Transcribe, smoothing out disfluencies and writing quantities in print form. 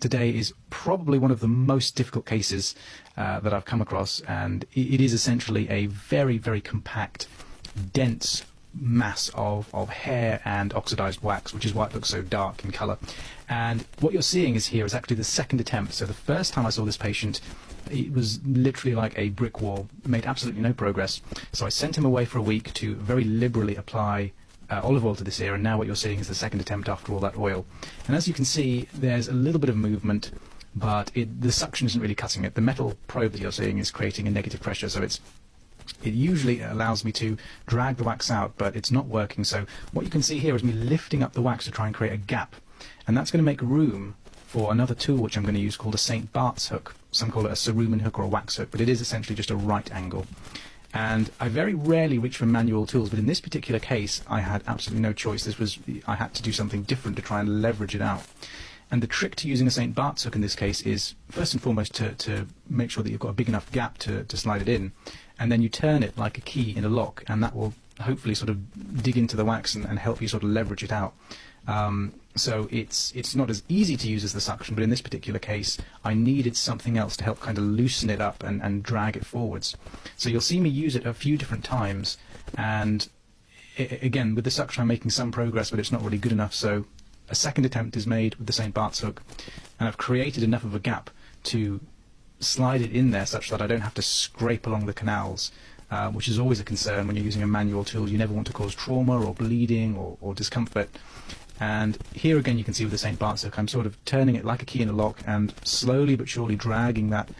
Today is probably one of the most difficult cases that I've come across, and it is essentially a very, very compact, dense mass of hair and oxidized wax, which is why it looks so dark in color. And what you're seeing is actually the second attempt. So the first time I saw this patient, it was literally like a brick wall, made absolutely no progress. So I sent him away for a week to very liberally apply olive oil to this ear, and now what you're seeing is the second attempt after all that oil. And as you can see, there's a little bit of movement, but the suction isn't really cutting it. The metal probe that you're seeing is creating a negative pressure, so it usually allows me to drag the wax out, but it's not working. So what you can see here is me lifting up the wax to try and create a gap, and that's going to make room for another tool which I'm going to use called a St. Bart's hook. Some call it a cerumen hook or a wax hook, but it is essentially just a right angle. And I very rarely reach for manual tools, but in this particular case I had absolutely no choice. I had to do something different to try and leverage it out. And the trick to using a St. Bart's hook in this case is first and foremost to make sure that you've got a big enough gap to slide it in, and then you turn it like a key in a lock, and that will hopefully sort of dig into the wax and help you sort of leverage it out. So it's not as easy to use as the suction, but in this particular case I needed something else to help kind of loosen it up and drag it forwards. So you'll see me use it a few different times, and again with the suction I'm making some progress, but it's not really good enough. So a second attempt is made with the St. Bart's hook, and I've created enough of a gap to slide it in there such that I don't have to scrape along the canals, which is always a concern when you're using a manual tool. You never want to cause trauma or bleeding or discomfort. And here again you can see with the St. Bart's hook I'm sort of turning it like a key in a lock and slowly but surely dragging that